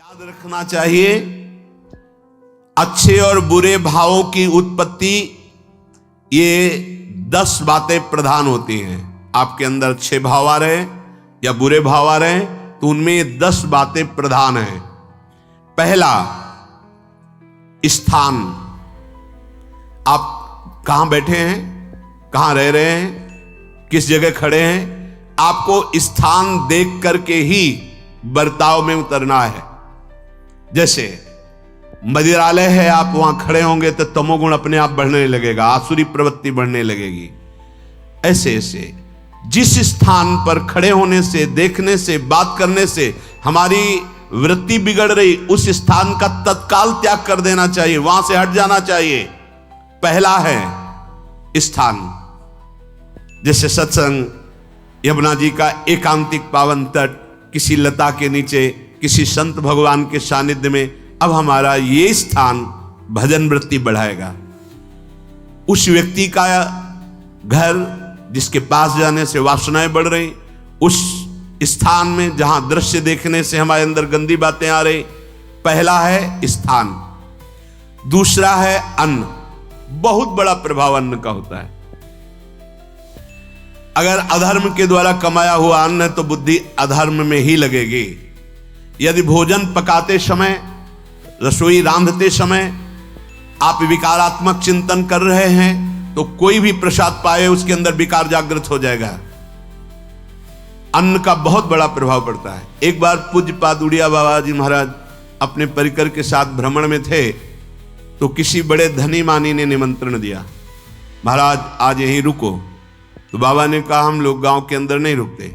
याद रखना चाहिए, अच्छे और बुरे भावों की उत्पत्ति, ये 10 बातें प्रधान होती हैं। आपके अंदर अच्छे भाव आ रहे हैं या बुरे भाव आ रहे हैं तो उनमें ये 10 बातें प्रधान हैं। पहला, स्थान। आप कहां बैठे हैं, कहां रह रहे हैं, किस जगह खड़े हैं, आपको स्थान देख करके ही बर्ताव में उतरना है। जैसे मंदिरालय है, आप वहां खड़े होंगे तो तमोगुण अपने आप बढ़ने लगेगा, आसुरी प्रवृत्ति बढ़ने लगेगी। ऐसे ऐसे जिस स्थान पर खड़े होने से, देखने से, बात करने से हमारी वृत्ति बिगड़ रही, उस स्थान का तत्काल त्याग कर देना चाहिए, वहां से हट जाना चाहिए। पहला है स्थान। जैसे सत्संग, यमुना जी का एकांतिक पावन तट, किसी लता के नीचे, किसी संत भगवान के सानिध्य में, अब हमारा ये स्थान भजन वृत्ति बढ़ाएगा। उस व्यक्ति का घर जिसके पास जाने से वासनाएं बढ़ रही, उस स्थान में जहां दृश्य देखने से हमारे अंदर गंदी बातें आ रही, पहला है स्थान। दूसरा है अन्न। बहुत बड़ा प्रभाव अन्न का होता है। अगर अधर्म के द्वारा कमाया हुआ अन्न है तो बुद्धि अधर्म में ही लगेगी। यदि भोजन पकाते समय, रसोई रांधते समय आप विकारात्मक चिंतन कर रहे हैं तो कोई भी प्रसाद पाए उसके अंदर विकार जागृत हो जाएगा। अन्न का बहुत बड़ा प्रभाव पड़ता है। एक बार पूज्यपाद उड़िया बाबा जी महाराज अपने परिकर के साथ भ्रमण में थे तो किसी बड़े धनी मानी ने निमंत्रण दिया, महाराज आज यहीं रुको। तो बाबा ने कहा हम लोग गांव के अंदर नहीं रुकते,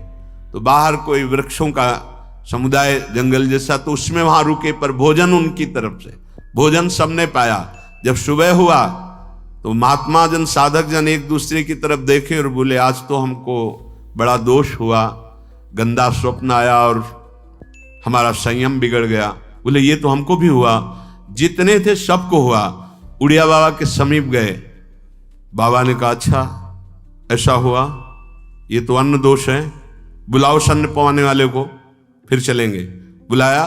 तो बाहर कोई वृक्षों का समुदाय, जंगल जैसा, तो उसमें वहां रुके, पर भोजन उनकी तरफ से, भोजन सबने पाया। जब सुबह हुआ तो महात्मा जन, साधक जन एक दूसरे की तरफ देखे और बोले आज तो हमको बड़ा दोष हुआ, गंदा स्वप्न आया और हमारा संयम बिगड़ गया। बोले ये तो हमको भी हुआ, जितने थे सबको हुआ। उड़िया बाबा के समीप गए, बाबा ने कहा अच्छा ऐसा हुआ, ये तो अन्न दोष है, बुलाओ अन्न पवाने वाले को, फिर चलेंगे। बुलाया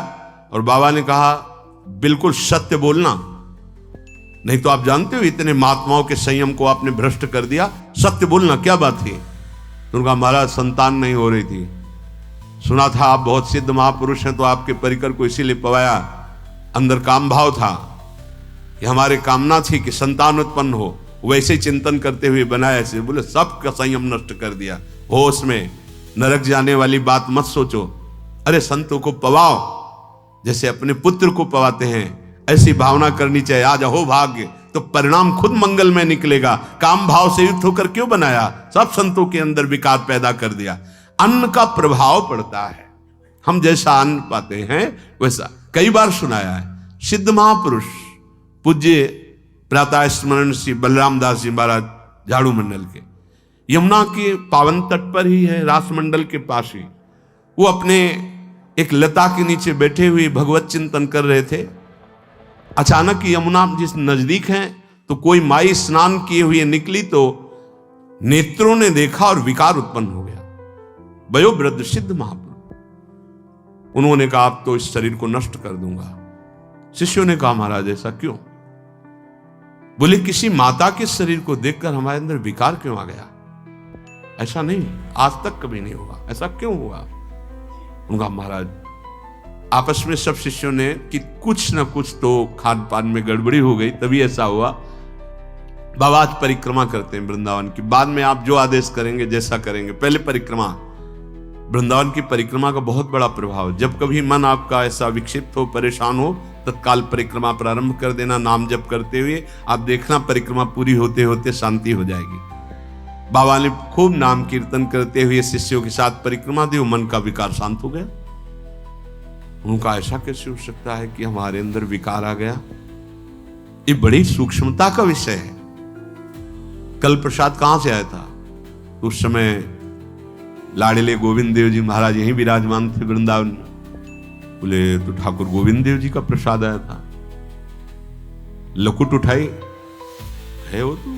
और बाबा ने कहा बिल्कुल सत्य बोलना, नहीं तो आप जानते हो इतने महात्माओं के संयम को आपने भ्रष्ट कर दिया, सत्य बोलना क्या बात थी। तो उनका महाराज संतान नहीं हो रही थी, सुना था आप बहुत सिद्ध महापुरुष हैं तो आपके परिकर को इसीलिए पवाया, अंदर काम भाव था कि हमारे कामना थी कि संतान उत्पन्न हो, वैसे चिंतन करते हुए बनाया ऐसे। बोले सबका संयम नष्ट कर दिया, होश में, नरक जाने वाली बात मत सोचो। अरे संतों को पवाओ जैसे अपने पुत्र को पवाते हैं, ऐसी भावना करनी चाहिए। आज हो भाग्य तो परिणाम खुद मंगल में निकलेगा। काम भाव से युक्त होकर क्यों बनाया, सब संतों के अंदर विकार पैदा कर दिया। अन्न का प्रभाव पड़ता है, हम जैसा अन्न पाते हैं वैसा। कई बार सुनाया है, सिद्ध महापुरुष पूज्य प्रातः स्मरण श्री बलराम दास जी महाराज झाड़ू मंडल के, यमुना के पावन तट पर ही है, रास मंडल के पास ही, वो अपने एक लता के नीचे बैठे हुए भगवत चिंतन कर रहे थे। अचानक यमुना जिस नजदीक है तो कोई माई स्नान किए हुए निकली तो नेत्रों ने देखा और विकार उत्पन्न हो गया। वयोवृद्ध सिद्ध महापुरुष, उन्होंने कहा आप तो इस शरीर को नष्ट कर दूंगा। शिष्यों ने कहा महाराज ऐसा क्यों? बोले किसी माता के शरीर को देखकर हमारे अंदर विकार क्यों आ गया? ऐसा नहीं, आज तक कभी नहीं हुआ, ऐसा क्यों हुआ? उनका महाराज आपस में सब शिष्यों ने कि कुछ ना कुछ तो खान पान में गड़बड़ी हो गई तभी ऐसा हुआ। बाबा आज परिक्रमा करते हैं वृंदावन की, बाद में आप जो आदेश करेंगे जैसा करेंगे, पहले परिक्रमा। वृंदावन की परिक्रमा का बहुत बड़ा प्रभाव। जब कभी मन आपका ऐसा विक्षिप्त हो, परेशान हो, तत्काल परिक्रमा प्रारंभ कर देना, नाम जप करते हुए। आप देखना परिक्रमा पूरी होते होते शांति हो जाएगी। बाबा ने खूब नाम कीर्तन करते हुए शिष्यों के साथ परिक्रमा दी, मन का विकार शांत हो गया। उनका ऐसा कैसे हो सकता है कि हमारे अंदर विकार आ गया? ये बड़ी सूक्ष्मता का विषय है। कल प्रसाद कहां से आया था? उस समय लाड़िले गोविंद देव जी महाराज यहीं विराजमान थे वृंदावन में। बोले तो ठाकुर गोविंद देव जी का प्रसाद आया था। लकुट उठाई है वो तो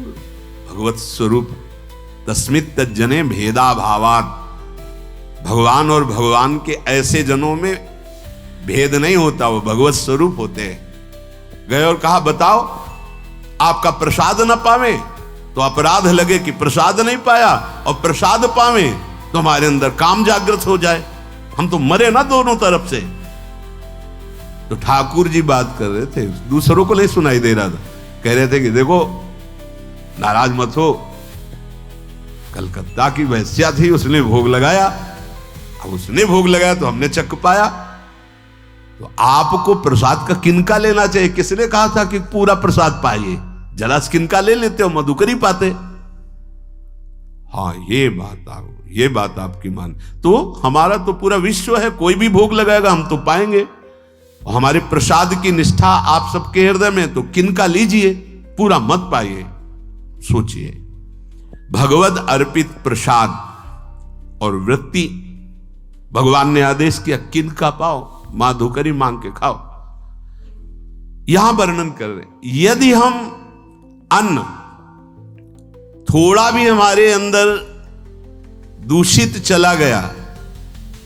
भगवत स्वरूप, तस्मित तज्जने भेदा भावात। भगवान और भगवान के ऐसे जनों में भेद नहीं होता, वो भगवत स्वरूप होते हैं। गए और कहा बताओ आपका प्रसाद न पावे तो अपराध लगे कि प्रसाद नहीं पाया, और प्रसाद पावे तो हमारे अंदर काम जागृत हो जाए, हम तो मरे ना दोनों तरफ से। तो ठाकुर जी बात कर रहे थे, दूसरों को नहीं सुनाई दे रहा था। कह रहे थे कि देखो नाराज मत हो, कलकत्ता की वैश्या थी, उसने भोग लगाया, अब उसने भोग लगाया तो हमने चख पाया, तो आपको प्रसाद का किनका लेना चाहिए? किसने कहा था कि पूरा प्रसाद पाइए? जरा किनका ले लेते हो, मधुकरी पाते। हाँ ये बात आपकी मान, तो हमारा तो पूरा विश्व है, कोई भी भोग लगाएगा हम तो पाएंगे। और हमारे प्रसाद की निष्ठा आप सबके हृदय में, तो किनका लीजिए, पूरा मत पाइए। सोचिए, भगवद अर्पित प्रसाद और वृत्ति भगवान ने आदेश किया किनका पाओ, माधुकरी मांग के खाओ। यहां वर्णन कर रहे, यदि हम अन्न थोड़ा भी हमारे अंदर दूषित चला गया,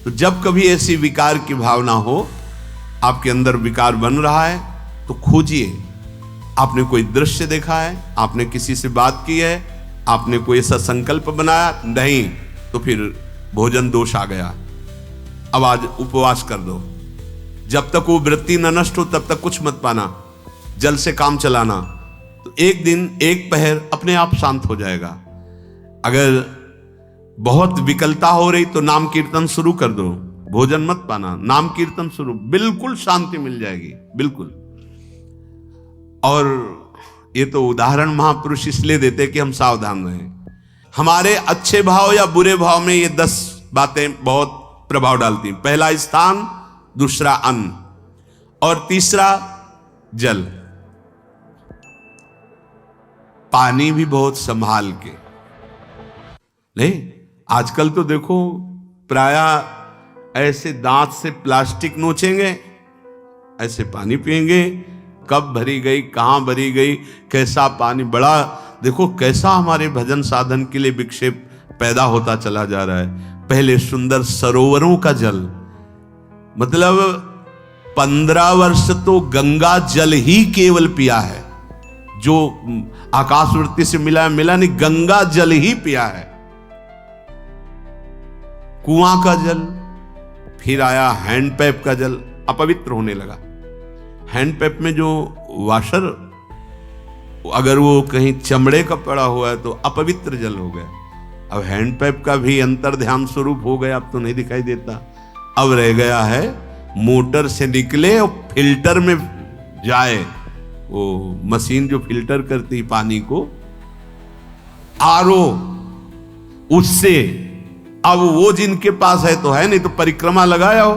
तो जब कभी ऐसी विकार की भावना हो, आपके अंदर विकार बन रहा है, तो खोजिए। आपने कोई दृश्य देखा है, आपने किसी से बात की है, आपने कोई ऐसा संकल्प बनाया, नहीं, तो फिर भोजन दोष आ गया, अब आज उपवास कर दो। जब तक वो वृत्ति न नष्ट हो तब तक कुछ मत पाना, जल से काम चलाना, तो एक दिन एक पहर अपने आप शांत हो जाएगा। अगर बहुत विकलता हो रही तो नाम कीर्तन शुरू कर दो, भोजन मत पाना, नाम कीर्तन शुरू, बिल्कुल शांति मिल जाएगी, बिल्कुल। और ये तो उदाहरण महापुरुष इसलिए देते कि हम सावधान रहें। हमारे अच्छे भाव या बुरे भाव में ये 10 बातें बहुत प्रभाव डालती हैं। पहला स्थान, दूसरा अन्न, और तीसरा जल। पानी भी बहुत संभाल के नहीं, आजकल तो देखो प्रायः ऐसे दांत से प्लास्टिक नोचेंगे, ऐसे पानी पिएंगे, कब भरी गई, कहां भरी गई, कैसा पानी, बड़ा देखो कैसा हमारे भजन साधन के लिए विक्षेप पैदा होता चला जा रहा है। पहले सुंदर सरोवरों का जल, मतलब 15 वर्ष तो गंगा जल ही केवल पिया है, जो आकाशवृत्ति से मिला नहीं, गंगा जल ही पिया है। कुआं का जल, फिर आया हैंडपैप का जल, अपवित्र होने लगा। हैंडपैप में जो वाशर, अगर वो कहीं चमड़े का पड़ा हुआ है तो अपवित्र जल हो गया। अब हैंडपैप का भी अंतर ध्यान स्वरूप हो गया, अब तो नहीं दिखाई देता। अब रह गया है मोटर से निकले और फिल्टर में जाए, वो मशीन जो फिल्टर करती पानी को, आरओ, उससे। अब वो जिनके पास है तो है, नहीं तो परिक्रमा लगाया हो,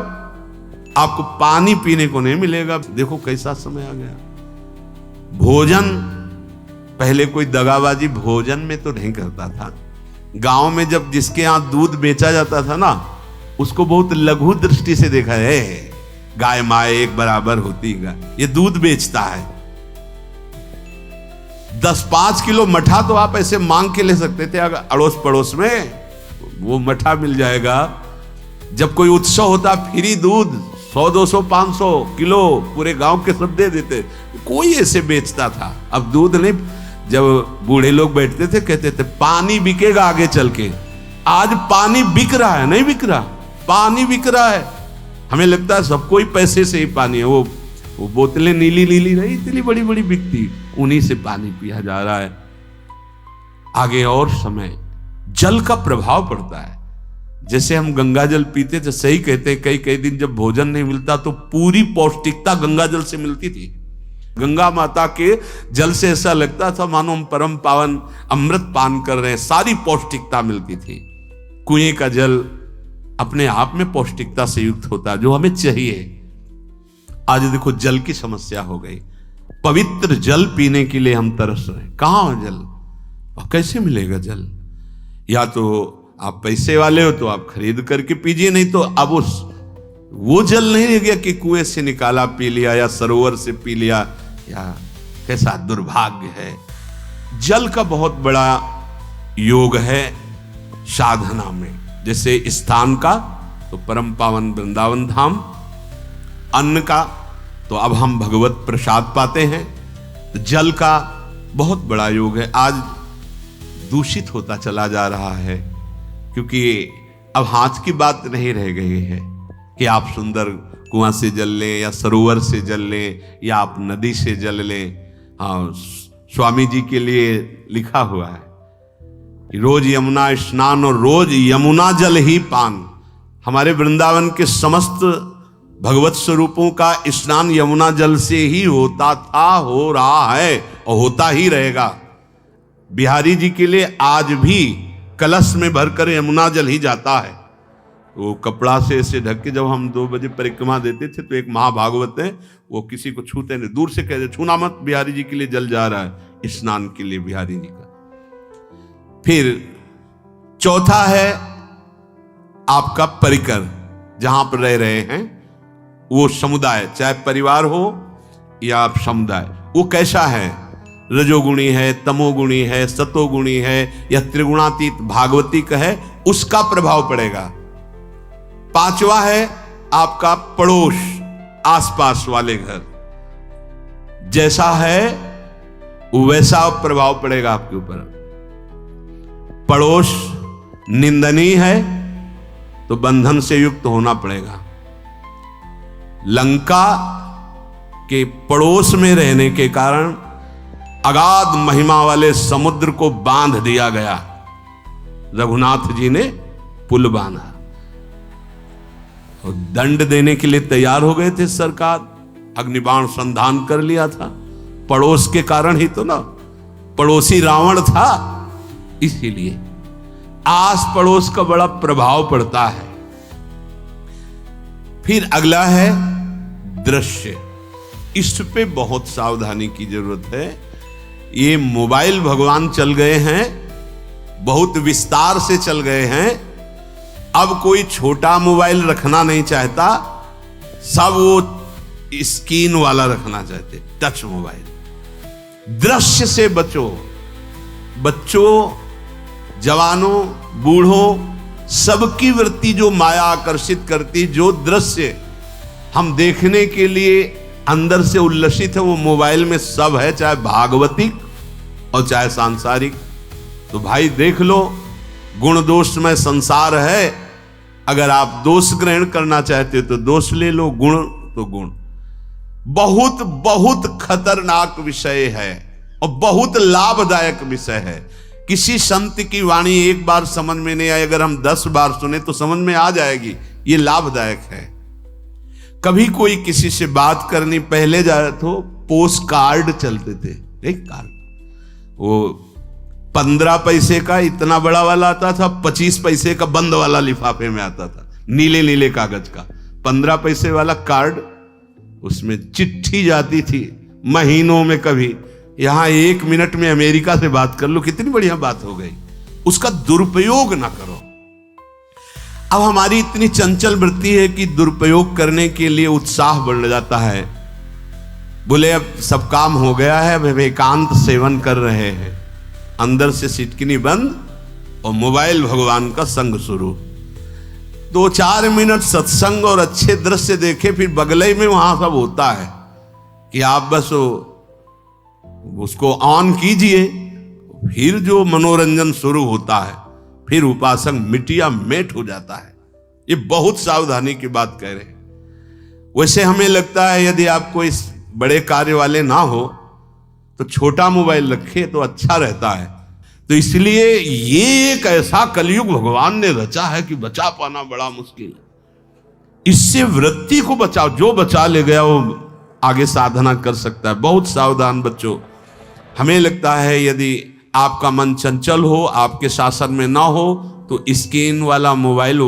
आपको पानी पीने को नहीं मिलेगा। देखो कैसा समय आ गया। भोजन, पहले कोई दगाबाजी भोजन में तो नहीं करता था। गांव में जब जिसके यहां दूध बेचा जाता था ना, उसको बहुत लघु दृष्टि से देखा है, गाय माए एक बराबर होती है, ये दूध बेचता है। 10-5 किलो मठा तो आप ऐसे मांग के ले सकते थे, अगर अड़ोस पड़ोस में वो मठा मिल जाएगा। जब कोई उत्सव होता, फ्री दूध 100-200 500 किलो पूरे गांव के सब दे देते, कोई ऐसे बेचता था। अब दूध नहीं, जब बूढ़े लोग बैठते थे कहते थे पानी बिकेगा आगे चल के। आज पानी बिक रहा है, नहीं बिक रहा, पानी बिक रहा है। हमें लगता है सबको ही पैसे से ही पानी है, वो बोतलें नीली नीली रही, इतनी बड़ी बड़ी बिकती, उन्हीं से पानी पिया जा रहा है। आगे और समय जल का प्रभाव पड़ता है। जैसे हम गंगा जल पीते थे, सही कहते हैं, कई दिन जब भोजन नहीं मिलता तो पूरी पौष्टिकता गंगा जल से मिलती थी। गंगा माता के जल से ऐसा लगता था मानो हम परम पावन अमृत पान कर रहे हैं, सारी पौष्टिकता मिलती थी। कुएं का जल अपने आप में पौष्टिकता से युक्त होता है, जो हमें चाहिए। आज देखो जल की समस्या हो गई, पवित्र जल पीने के लिए हम तरस रहे हैं। कहां है जल और कैसे मिलेगा जल? या तो आप पैसे वाले हो तो आप खरीद करके पीजिए, नहीं तो अब वो जल नहीं रह गया कि कुएं से निकाला पी लिया या सरोवर से पी लिया, या कैसा दुर्भाग्य है। जल का बहुत बड़ा योग है साधना में। जैसे स्थान का तो परम पावन वृंदावन धाम, अन्न का तो अब हम भगवत प्रसाद पाते हैं, जल का बहुत बड़ा योग है। आज दूषित होता चला जा रहा है, क्योंकि अब हाथ की बात नहीं रह गई है कि आप सुंदर कुआं से जल लें या सरोवर से जल लें या आप नदी से जल लें। हाँ, स्वामी जी के लिए लिखा हुआ है कि रोज यमुना स्नान और रोज यमुना जल ही पान। हमारे वृंदावन के समस्त भगवत स्वरूपों का स्नान यमुना जल से ही होता था, हो रहा है और होता ही रहेगा। बिहारी जी के लिए आज भी कलश में भरकर यमुना जल ही जाता है। वो कपड़ा से ऐसे ढक के जब हम 2 बजे परिक्रमा देते थे तो एक महाभागवत है, वो किसी को छूते नहीं, दूर से कहते छूना मत, बिहारी जी के लिए जल जा रहा है स्नान के लिए बिहारी जी का। फिर चौथा है आपका परिकर, जहां पर रह रहे हैं वो समुदाय, चाहे परिवार हो या आप समुदाय, वो कैसा है, रजोगुणी है, तमोगुणी है, सतोगुणी है या त्रिगुणातीत भागवतिक है, उसका प्रभाव पड़ेगा। पांचवा है आपका पड़ोस, आसपास वाले घर, जैसा है वैसा प्रभाव पड़ेगा आपके ऊपर। पड़ोस निंदनीय है तो बंधन से युक्त होना पड़ेगा। लंका के पड़ोस में रहने के कारण अगाध महिमा वाले समुद्र को बांध दिया गया। रघुनाथ जी ने पुल बांधा और दंड देने के लिए तैयार हो गए थे सरकार, अग्निबाण संधान कर लिया था, पड़ोस के कारण ही तो ना, पड़ोसी रावण था। इसीलिए आस पड़ोस का बड़ा प्रभाव पड़ता है। फिर अगला है दृश्य, इस पे बहुत सावधानी की जरूरत है। ये मोबाइल भगवान चल गए हैं, बहुत विस्तार से चल गए हैं। अब कोई छोटा मोबाइल रखना नहीं चाहता, सब वो स्क्रीन वाला रखना चाहते, टच मोबाइल। दृश्य से बचो, बच्चों, जवानों, बूढ़ों, सबकी वृत्ति जो माया आकर्षित करती, जो दृश्य हम देखने के लिए अंदर से उल्लसित है, वो मोबाइल में सब है, चाहे भागवतिक और चाहे सांसारिक। तो भाई देख लो, गुण दोष में संसार है। अगर आप दोष ग्रहण करना चाहते हो तो दोष ले लो, गुण तो गुण। बहुत बहुत खतरनाक विषय है और बहुत लाभदायक विषय है। किसी संत की वाणी एक बार समझ में नहीं आई, अगर हम 10 बार सुने तो समझ में आ जाएगी। ये लाभदायक है। कभी कोई किसी से बात करनी, पहले जाए तो पोस्ट कार्ड चलते थे, एक कार्ड, वो 15 पैसे का इतना बड़ा वाला आता था, 25 पैसे का बंद वाला लिफाफे में आता था, नीले नीले कागज का 15 पैसे वाला कार्ड। उसमें चिट्ठी जाती थी महीनों में, कभी यहां 1 मिनट में अमेरिका से बात कर लो, कितनी बढ़िया बात हो गई। उसका दुरुपयोग ना करो। अब हमारी इतनी चंचल वृत्ति है कि दुरुपयोग करने के लिए उत्साह बढ़ जाता है। बोले अब सब काम हो गया है, अब एकांत सेवन कर रहे हैं, अंदर से सिटकिनी बंद और मोबाइल भगवान का संग शुरू। 2-4 मिनट सत्संग और अच्छे दृश्य देखे, फिर बगले में वहां सब होता है कि आप बस उसको ऑन कीजिए, फिर जो मनोरंजन शुरू होता है, फिर उपासक मिटिया मेट हो जाता है। ये बहुत सावधानी की बात कह रहे हैं। वैसे हमें लगता है यदि आप कोई बड़े कार्य वाले ना हो तो छोटा मोबाइल रखे तो अच्छा रहता है। तो इसलिए ये एक ऐसा कलयुग भगवान ने रचा है कि बचा पाना बड़ा मुश्किल है। इससे वृत्ति को बचाओ, जो बचा ले गया वो आगे साधना कर सकता है। बहुत सावधान बच्चों। हमें लगता है यदि आपका मन चंचल हो, आपके शासन में ना हो, तो स्क्रीन वाला मोबाइल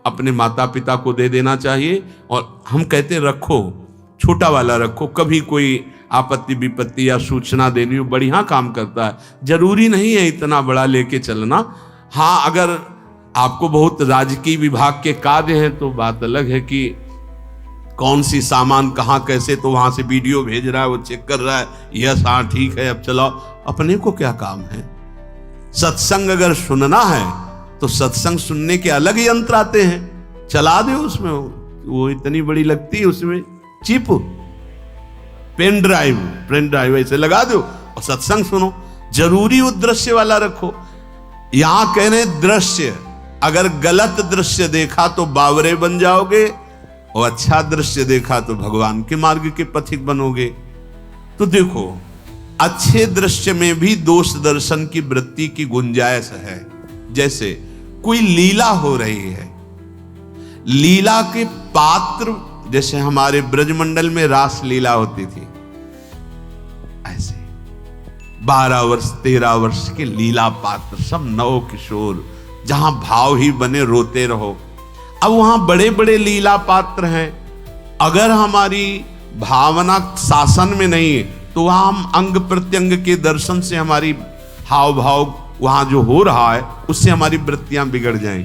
अपने माता पिता को दे देना चाहिए। और हम कहते रखो, छोटा वाला रखो, कभी कोई आपत्ति विपत्ति या सूचना देनी हो, बढ़िया काम करता है। जरूरी नहीं है इतना बड़ा लेके चलना। हाँ, अगर आपको बहुत राजकीय विभाग के कार्य हैं तो बात अलग है कि कौन सी सामान कहाँ कैसे, तो वहां से वीडियो भेज रहा है, वो चेक कर रहा है, यस हाँ ठीक है अब चलाओ। अपने को क्या काम है? सत्संग अगर सुनना है तो सत्संग सुनने के अलग यंत्र आते हैं, चला दो उसमें, वो इतनी बड़ी लगती है उसमें चिप, पेन ड्राइव ऐसे लगा दो और सत्संग सुनो। जरूरी वो दृश्य वाला रखो। यहां कह रहे दृश्य, अगर गलत दृश्य देखा तो बावरे बन जाओगे और अच्छा दृश्य देखा तो भगवान के मार्ग के पथिक बनोगे। तो देखो, अच्छे दृश्य में भी दोष दर्शन की वृत्ति की गुंजाइश है। जैसे कोई लीला हो रही है, लीला के पात्र, जैसे हमारे ब्रजमंडल में रास लीला होती थी, ऐसे 12 वर्ष 13 वर्ष के लीला पात्र, सब नव किशोर, जहां भाव ही बने रोते रहो। अब वहां बड़े बड़े लीला पात्र हैं, अगर हमारी भावना शासन में नहीं है तो वहां हम अंग प्रत्यंग के दर्शन से हमारी हाव भाव वहां जो हो रहा है उससे हमारी वृत्तियां बिगड़ जाएं।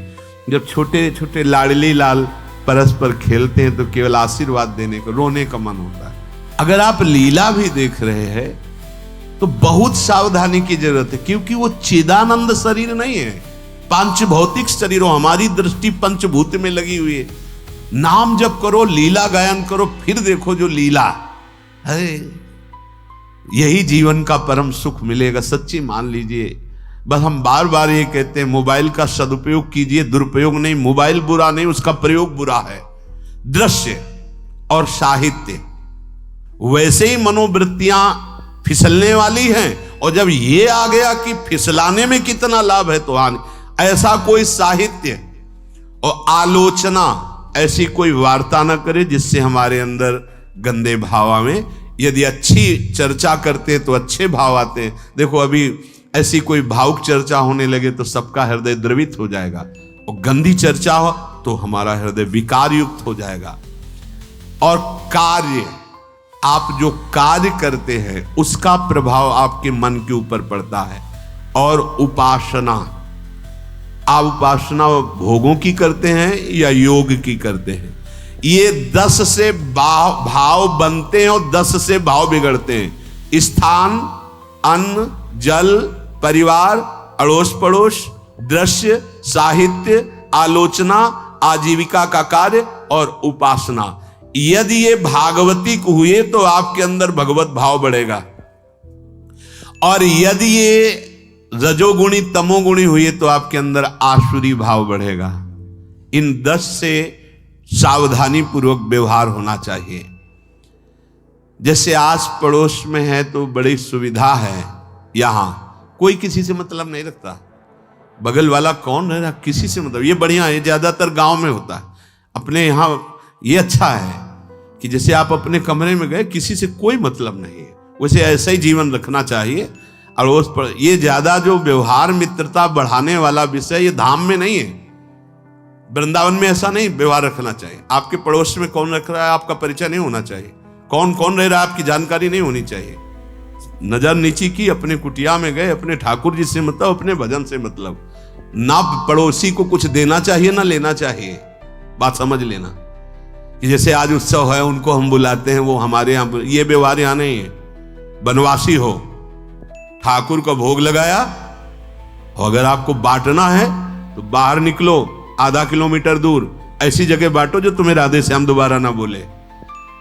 जब छोटे छोटे लाडली लाल परस्पर खेलते हैं तो केवल आशीर्वाद देने को, रोने का मन होता है। अगर आप लीला भी देख रहे हैं तो बहुत सावधानी की जरूरत है, क्योंकि वो चिदानंद शरीर नहीं है, पांच भौतिक शरीर। हमारी दृष्टि पंचभूत में लगी हुई है। नाम जप करो, लीला गायन करो, फिर देखो जो लीला है, यही जीवन का परम सुख मिलेगा। सच्ची मान लीजिए। बस हम बार बार ये कहते हैं, मोबाइल का सदुपयोग कीजिए, दुरुपयोग नहीं। मोबाइल बुरा नहीं, उसका प्रयोग बुरा है। दृश्य और साहित्य, वैसे ही मनोवृत्तियां फिसलने वाली हैं, और जब ये आ गया कि फिसलाने में कितना लाभ है तो ऐसा कोई साहित्य और आलोचना, ऐसी कोई वार्ता ना करे जिससे हमारे अंदर गंदे भाव आवे। यदि अच्छी चर्चा करते तो अच्छे भाव आते हैं। देखो, अभी ऐसी कोई भावुक चर्चा होने लगे तो सबका हृदय द्रवित हो जाएगा, और गंदी चर्चा हो तो हमारा हृदय विकार युक्त हो जाएगा। और कार्य, आप जो कार्य करते हैं उसका प्रभाव आपके मन के ऊपर पड़ता है। और उपासना, आप उपासना भोगों की करते हैं या योग की करते हैं? ये 10 से भाव बनते हैं और 10 से भाव बिगड़ते हैं। स्थान, अन्न, जल, परिवार, अड़ोस पड़ोस, दृश्य, साहित्य, आलोचना, आजीविका का कार्य और उपासना। यदि ये भागवतिक हुए तो आपके अंदर भगवत भाव बढ़ेगा, और यदि ये रजोगुणी तमोगुणी हुए तो आपके अंदर आसुरी भाव बढ़ेगा। इन 10 से सावधानी पूर्वक व्यवहार होना चाहिए। जैसे आस पड़ोस में है तो बड़ी सुविधा है, यहां कोई किसी से मतलब नहीं रखता। बगल वाला कौन है ना, किसी से मतलब, ये बढ़िया है। ज्यादातर गांव में होता है। अपने यहां ये अच्छा है कि जैसे आप अपने कमरे में गए, किसी से कोई मतलब नहीं है, वैसे ऐसा ही जीवन रखना चाहिए। अड़ोस पर ये ज्यादा जो व्यवहार मित्रता बढ़ाने वाला विषय, ये धाम में नहीं है। वृंदावन में ऐसा नहीं व्यवहार रखना चाहिए। आपके पड़ोस में कौन रख रहा है आपका परिचय नहीं होना चाहिए, कौन कौन रह रहा है आपकी जानकारी नहीं होनी चाहिए। नजर नीची की, अपने कुटिया में गए, अपने ठाकुर जी से मतलब, अपने भजन से मतलब। ना पड़ोसी को कुछ देना चाहिए ना लेना चाहिए। बात समझ लेना कि जैसे आज उत्सव है, उनको हम बुलाते हैं, वो हमारे यहाँ, ये व्यवहार यहाँ नहीं है। बनवासी हो, ठाकुर का भोग लगाया, अगर आपको बांटना है तो बाहर निकलो, आधा किलोमीटर दूर ऐसी जगह बांटो जो तुम्हें राधे श्याम दोबारा ना बोले।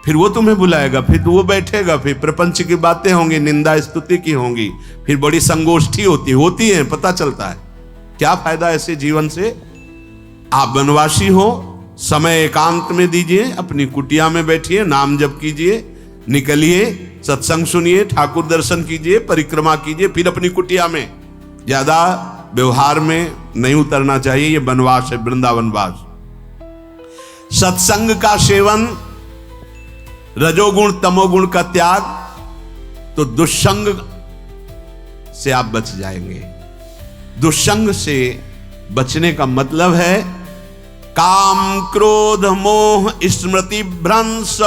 फिर वो तुम्हें बुलाएगा, फिर वो बैठेगा, फिर प्रपंच की बातें होंगी, निंदा स्तुति की होंगी, फिर बड़ी संगोष्ठी होती है, पता चलता है। क्या फायदा ऐसे जीवन से? आप वनवासी हो, समय एकांत में दीजिए, अपनी कुटिया में बैठिए, नाम जप कीजिए, निकलिए, सत्संग सुनिए, ठाकुर दर्शन कीजिए, परिक्रमा कीजिए, फिर अपनी कुटिया में। ज्यादा व्यवहार में नहीं उतरना चाहिए। ये वनवास है, वृंदावनवास। सत्संग का सेवन, रजोगुण तमोगुण का त्याग, तो दुष्संग से आप बच जाएंगे। दुष्संग से बचने का मतलब है काम क्रोध मोह स्मृति भ्रंश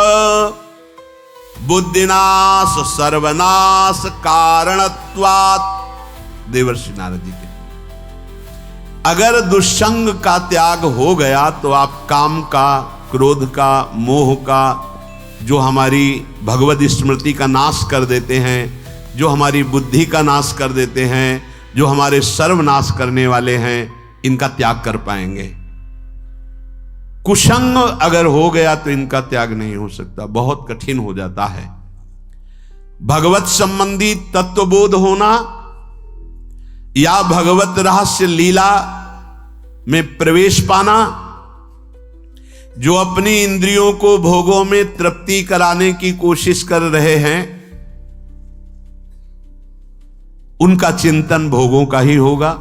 बुद्धिनाश सर्वनाश कारणत्वात्। देवर्षि नारद जी के, अगर दुष्संग का त्याग हो गया तो आप काम का, क्रोध का, मोह का, जो हमारी भगवत स्मृति का नाश कर देते हैं, जो हमारी बुद्धि का नाश कर देते हैं, जो हमारे सर्वनाश करने वाले हैं, इनका त्याग कर पाएंगे। कुसंग अगर हो गया तो इनका त्याग नहीं हो सकता, बहुत कठिन हो जाता है। भगवत संबंधी तत्वबोध होना या भगवत रहस्य लीला में प्रवेश पाना, जो अपनी इंद्रियों को भोगों में तृप्ति कराने की कोशिश कर रहे हैं, उनका चिंतन भोगों का ही होगा।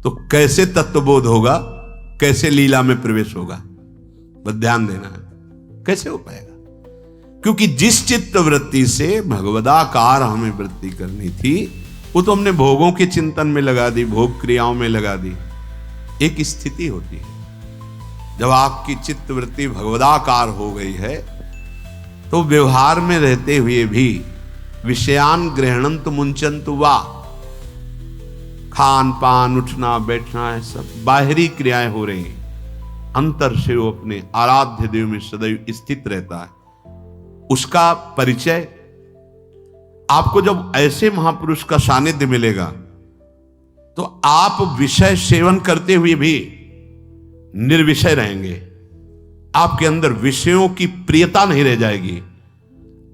तो कैसे तत्वबोध होगा, कैसे लीला में प्रवेश होगा, बस ध्यान देना है, कैसे हो पाएगा? क्योंकि जिस चित्त वृत्ति से भगवदाकार हमें वृत्ति करनी थी, वो तो हमने भोगों के चिंतन में लगा दी, भोग क्रियाओं में लगा दी। एक स्थिति होती है जब आपकी चित्त वृत्ति भगवदाकार हो गई है, तो व्यवहार में रहते हुए भी विषयान ग्रहणंतु मुंचन्तु वा, खान पान उठना बैठना है, सब बाहरी क्रियाएं हो रही हैं, अंतर से वो अपने आराध्य देव में सदैव स्थित रहता है। उसका परिचय आपको जब ऐसे महापुरुष का सानिध्य मिलेगा, तो आप विषय सेवन करते हुए भी निर्विषय रहेंगे। आपके अंदर विषयों की प्रियता नहीं रह जाएगी,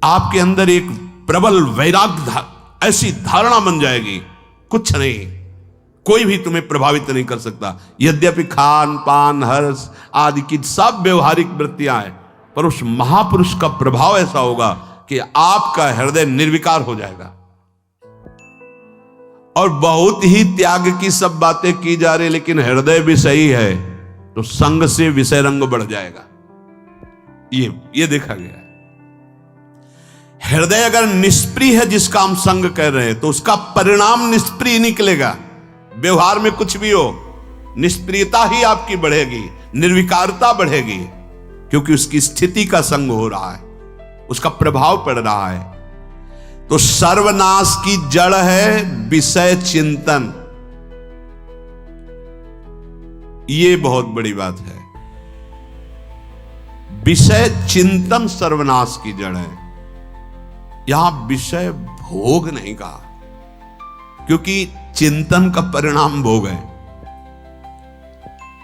आपके अंदर एक प्रबल वैराग्य ऐसी धारणा बन जाएगी, कुछ नहीं, कोई भी तुम्हें प्रभावित नहीं कर सकता। यद्यपि खान पान हर्ष आदि की सब व्यवहारिक वृत्तियां हैं, पर उस महापुरुष का प्रभाव ऐसा होगा कि आपका हृदय निर्विकार हो जाएगा। और बहुत ही त्याग की सब बातें की जा रही, लेकिन हृदय भी सही है, तो संग से विषय रंग बढ़ जाएगा। ये देखा गया है। हृदय अगर निष्प्रिय है, जिसका हम संग कह रहे हैं, तो उसका परिणाम निष्प्रिय निकलेगा। व्यवहार में कुछ भी हो, निष्प्रियता ही आपकी बढ़ेगी, निर्विकारता बढ़ेगी, क्योंकि उसकी स्थिति का संग हो रहा है, उसका प्रभाव पड़ रहा है। तो सर्वनाश की जड़ है विषय चिंतन। ये बहुत बड़ी बात है। विषय चिंतन सर्वनाश की जड़ है। यहां विषय भोग नहीं कहा, क्योंकि चिंतन का परिणाम भोग है।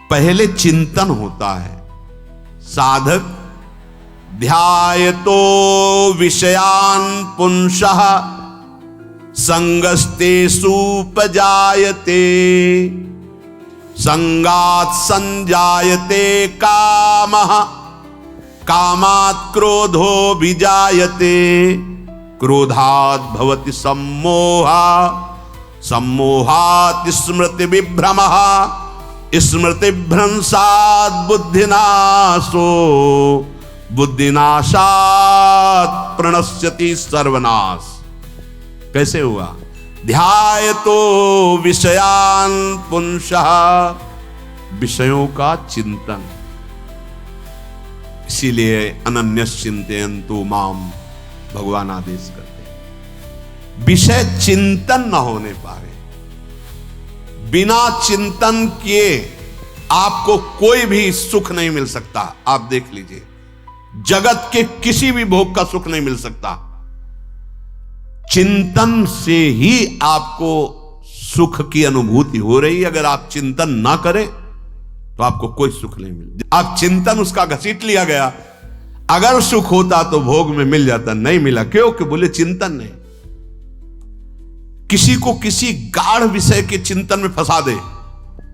पहले चिंतन होता है। साधक ध्यायतो विषयान पुंसः संगस्तेषु उपजायते, संगात् संजायते कामः, कामात् क्रोधो विजायते, क्रोधात् भवति सम्मोहः, सम्मोहात् स्मृति विभ्रमः, स्मृति भ्रंशात् बुद्धिनाशो, बुद्धिनाशात् प्रणश्यति सर्वनाश। कैसे हुआ? ध्यायतो विषयान पुंसः, विषयों का चिंतन। इसीलिए अनन्यश्चिन्तयन्तु माम भगवान आदेश करते हैं। विषय चिंतन न होने पाए, बिना चिंतन किए आपको कोई भी सुख नहीं मिल सकता। आप देख लीजिए, जगत के किसी भी भोग का सुख नहीं मिल सकता। चिंतन से ही आपको सुख की अनुभूति हो रही है। अगर आप चिंतन ना करें तो आपको कोई सुख नहीं मिल। आप चिंतन उसका घसीट लिया गया। अगर सुख होता तो भोग में मिल जाता, नहीं मिला। क्यों? कि बोले चिंतन नहीं। किसी को किसी गाढ़ विषय के चिंतन में फंसा दे,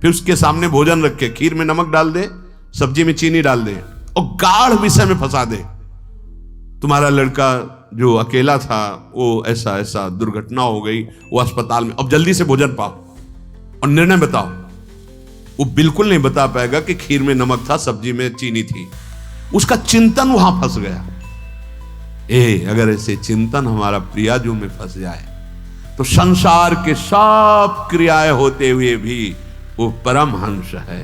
फिर उसके सामने भोजन रखे, खीर में नमक डाल दे, सब्जी में चीनी डाल दे और गाढ़ विषय में फंसा दे। तुम्हारा लड़का जो अकेला था, वो ऐसा ऐसा दुर्घटना हो गई, वो अस्पताल में, अब जल्दी से भोजन पाओ और निर्णय बताओ। वो बिल्कुल नहीं बता पाएगा कि खीर में नमक था, सब्जी में चीनी थी। उसका चिंतन वहां फंस गया। अगर ऐसे चिंतन हमारा प्रियाजू में फंस जाए तो संसार के सब क्रियाएं होते हुए भी वो परमहंस है,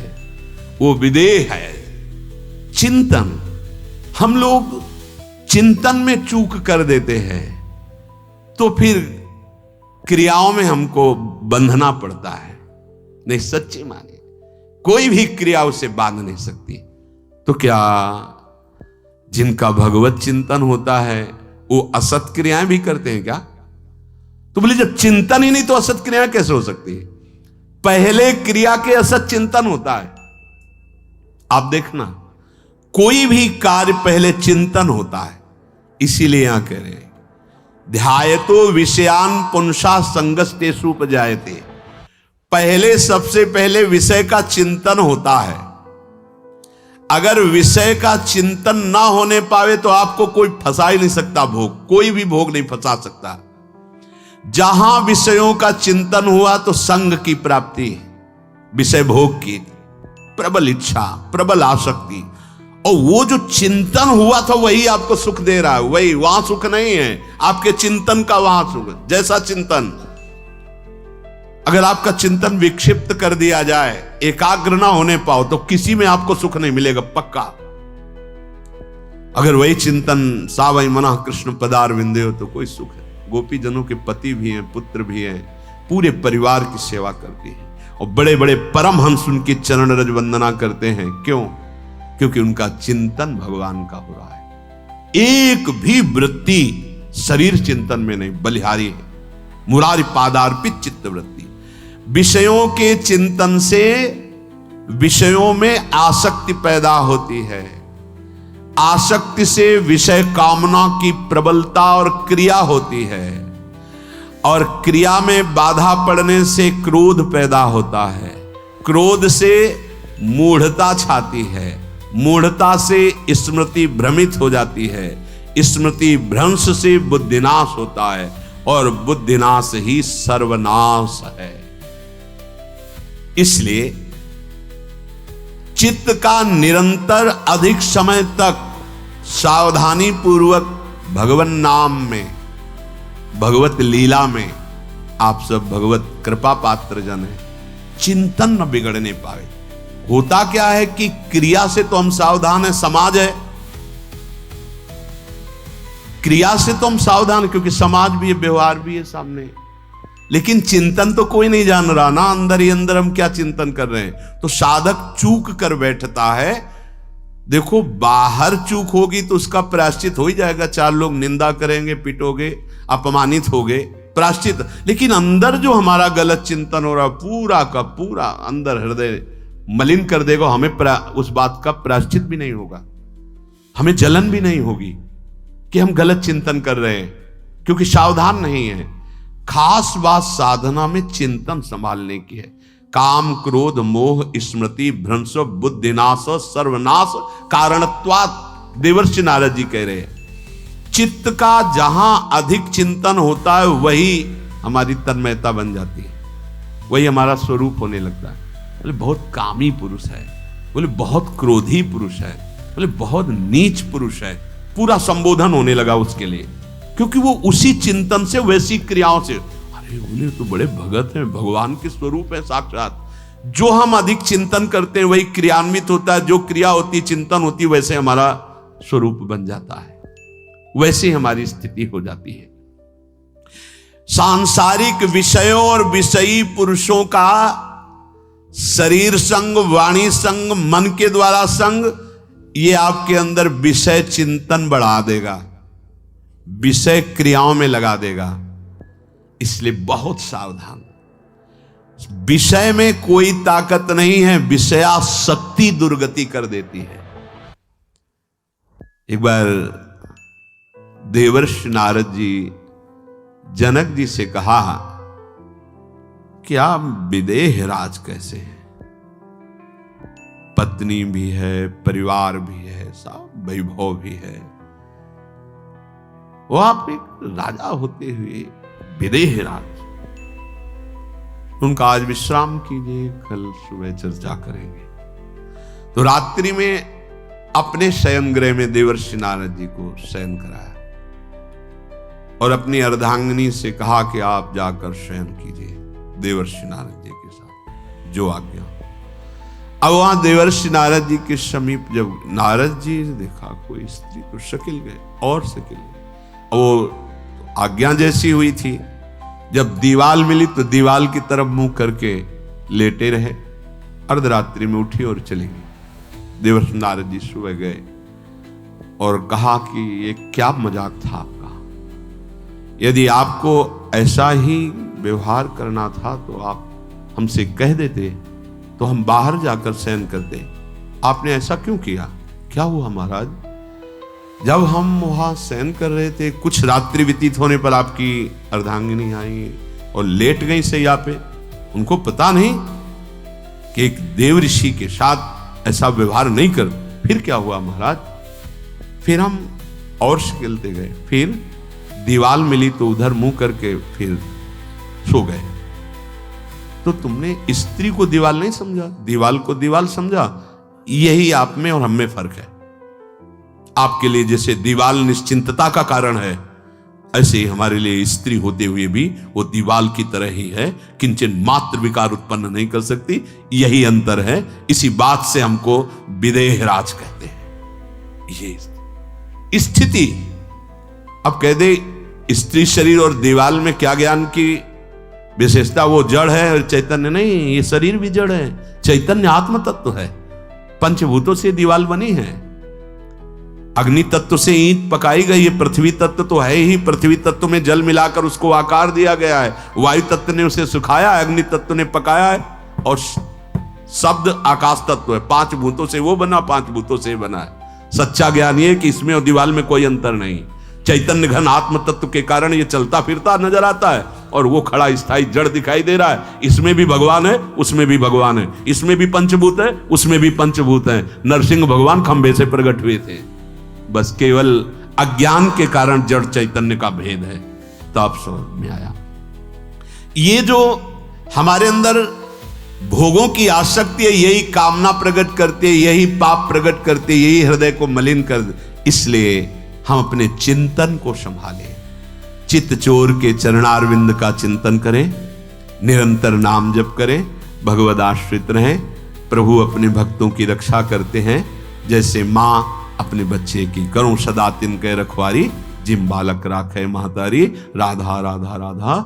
वो विदेह है। चिंतन, हम लोग चिंतन में चूक कर देते हैं, तो फिर क्रियाओं में हमको बंधना पड़ता है। नहीं, सच्ची मानिए, कोई भी क्रिया उसे बांध नहीं सकती। तो क्या जिनका भगवत चिंतन होता है वो असत क्रियाएं भी करते हैं क्या? तो बोले जब चिंतन ही नहीं तो असत क्रियाएं कैसे हो सकती है? पहले क्रिया के असत चिंतन होता है। आप देखना, कोई भी कार्य पहले चिंतन होता है। इसीलिए यहां कह रहे हैं ध्यायतो विषयान पुंसा संगस्तेषु उपजायते। पहले सबसे पहले विषय का चिंतन होता है। अगर विषय का चिंतन ना होने पावे तो आपको कोई फंसा ही नहीं सकता भोग, कोई भी भोग नहीं फंसा सकता। जहां विषयों का चिंतन हुआ तो संग की प्राप्ति, विषय भोग की प्रबल इच्छा, प्रबल आसक्ति, और वो जो चिंतन हुआ था वही आपको सुख दे रहा है। वही, वहां सुख नहीं है, आपके चिंतन का वहां सुख। जैसा चिंतन, अगर आपका चिंतन विक्षिप्त कर दिया जाए, एकाग्र ना होने पाओ, तो किसी में आपको सुख नहीं मिलेगा पक्का। अगर वही चिंतन सावई मना कृष्ण पदार विंदे हो तो कोई सुख है। गोपी जनों के पति भी हैं, पुत्र भी हैं, पूरे परिवार की सेवा करती है, और बड़े बड़े परमहंस उनकी चरण रज वंदना करते हैं। क्यों? क्योंकि उनका चिंतन भगवान का हो रहा है। एक भी वृत्ति शरीर चिंतन में नहीं, बलिहारी है। मुरारी पादार्पित चित्त वृत्ति। विषयों के चिंतन से विषयों में आसक्ति पैदा होती है। आसक्ति से विषय कामना की प्रबलता और क्रिया होती है, और क्रिया में बाधा पड़ने से क्रोध पैदा होता है। क्रोध से मूढ़ता छाती है, मूढ़ता से स्मृति भ्रमित हो जाती है, स्मृति भ्रंश से बुद्धिनाश होता है, और बुद्धिनाश ही सर्वनाश है। इसलिए चित्त का निरंतर अधिक समय तक सावधानी पूर्वक भगवन नाम में, भगवत लीला में, आप सब भगवत कृपा पात्र जन है, चिंतन न बिगड़ने पावे। होता क्या है कि क्रिया से तो हम सावधान है, समाज है, क्रिया से तो हम सावधान, क्योंकि समाज भी है, व्यवहार भी है सामने, लेकिन चिंतन तो कोई नहीं जान रहा ना, अंदर ही अंदर हम क्या चिंतन कर रहे हैं। तो साधक चूक कर बैठता है। देखो, बाहर चूक होगी तो उसका प्रायश्चित हो ही जाएगा, चार लोग निंदा करेंगे, पिटोगे, अपमानित होगे, प्रायश्चित। लेकिन अंदर जो हमारा गलत चिंतन हो रहा, पूरा का पूरा अंदर हृदय मलिन कर देगा, हमें उस बात का प्रायश्चित भी नहीं होगा, हमें जलन भी नहीं होगी कि हम गलत चिंतन कर रहे हैं, क्योंकि सावधान नहीं है। खास बात साधना में चिंतन संभालने की है। काम क्रोध मोह स्मृति भ्रंश बुद्धिनाश सर्वनाश कारणत्वात्, देवर्षि नारद जी कह रहे हैं। चित्त का जहां अधिक चिंतन होता है वही हमारी तन्मयता बन जाती है, वही हमारा स्वरूप होने लगता है। बोले बहुत कामी पुरुष है, बोले बहुत क्रोधी पुरुष है, बोले बहुत नीच पुरुष है, पूरा संबोधन होने लगा उसके लिए, क्योंकि वो उसी चिंतन से, वैसी क्रियाओं से। अरे बोले तो बड़े भगत हैं, भगवान के स्वरूप है साक्षात। जो हम अधिक चिंतन करते हैं वही क्रियान्वित होता है, जो क्रिया होती, चिंतन होती, वैसे हमारा स्वरूप बन जाता है, वैसे हमारी स्थिति हो जाती है। सांसारिक विषयों और विषयी पुरुषों का शरीर संग, वाणी संग, मन के द्वारा संग, ये आपके अंदर विषय चिंतन बढ़ा देगा, विषय क्रियाओं में लगा देगा। इसलिए बहुत सावधान। विषय में कोई ताकत नहीं है, विषयासक्ति दुर्गति कर देती है। एक बार देवर्षि नारद जी जनक जी से कहा कि आप विदेह राज कैसे हैं, पत्नी भी है, परिवार भी है, सब वैभव भी है, वो आप एक राजा होते हुए विदेह राज। उनका आज विश्राम कीजिए, कल सुबह चर्चा करेंगे। तो रात्रि में अपने शयन गृह में देवर्षि नारद जी को शयन कराया और अपनी अर्धांगिनी से कहा कि आप जाकर शयन कीजिए देवर्षि नारद जी के साथ, जो आज्ञा। अब वहां देवर्षि नारद जी के समीप जब नारद जी ने देखा कोई स्त्री, तो शकिल गए और शकिल गए। वो आज्ञा जैसी हुई थी, जब दीवाल मिली तो दीवाल की तरफ मुंह करके लेटे रहे। अर्धरात्रि में उठी और चली गई। देवर्षि नारद जी सुबह गए और कहा कि ये क्या मजाक था आपका, यदि आपको ऐसा ही व्यवहार करना था तो आप हमसे कह देते, तो हम बाहर जाकर शयन करते, आपने ऐसा क्यों किया, क्या हुआ महाराज? जब हम वहां शयन कर रहे थे, कुछ रात्रि व्यतीत होने पर आपकी अर्धांगिनी आई और लेट गई सैया पे। उनको पता नहीं कि एक देव ऋषि के साथ ऐसा व्यवहार नहीं कर। फिर क्या हुआ महाराज? फिर हम और खेलते गए, फिर दीवार मिली तो उधर मुंह करके फिर सो गए। तो तुमने स्त्री को दीवार नहीं समझा, दीवार को दीवार समझा। यही आप में और हम में फर्क है। आपके लिए जैसे दीवार निश्चिंतता का कारण है, ऐसे ही हमारे लिए स्त्री होते हुए भी वो दीवाल की तरह ही है, किंचन मात्र विकार उत्पन्न नहीं कर सकती। यही अंतर है। इसी बात से हमको विदेह राज कहते हैं। ये स्थिति अब कह दे स्त्री शरीर और दीवाल में क्या ज्ञान की विशेषता? वो जड़ है और चैतन्य नहीं। ये शरीर भी जड़ है, चैतन्य आत्म तत्व है। पंचभूतों से दीवाल बनी है। अग्नि तत्व से ईंट पकाई गई है। पृथ्वी तत्व तो है ही, पृथ्वी तत्व में जल मिलाकर उसको आकार दिया गया है। वायु तत्व ने उसे सुखाया है, अग्नि तत्व ने पकाया है, और शब्द आकाश तत्व है। 5 भूतों से वो बना, 5 भूतों से बना है। सच्चा ज्ञान ये कि इसमें और दीवाल में कोई अंतर नहीं। चैतन्य घन आत्म तत्व के कारण ये चलता फिरता नजर आता है, और वो खड़ा स्थायी जड़ दिखाई दे रहा है। इसमें भी भगवान है, उसमें भी भगवान है। इसमें भी पंचभूत है, उसमें भी पंचभूत है। नरसिंह भगवान खंबे से प्रकट हुए थे, बस केवल अज्ञान के कारण जड़ चैतन्य का भेद है। तो आप समझ में आया। ये जो हमारे अंदर भोगों की आसक्ति है, यही कामना प्रकट करती है, यही पाप प्रकट करती है, यही हृदय को मलिन कर दे। इसलिए हम अपने चिंतन को संभालें। चित्त चोर के चरणारविंद का चिंतन करें, निरंतर नाम जप करें, भगवद आश्रित रहें। प्रभु अपने भक्तों की रक्षा करते हैं, जैसे माँ अपने बच्चे की। करो सदा तिनके रखवारी, जिम बालक राखे महतारी। राधा राधा राधा।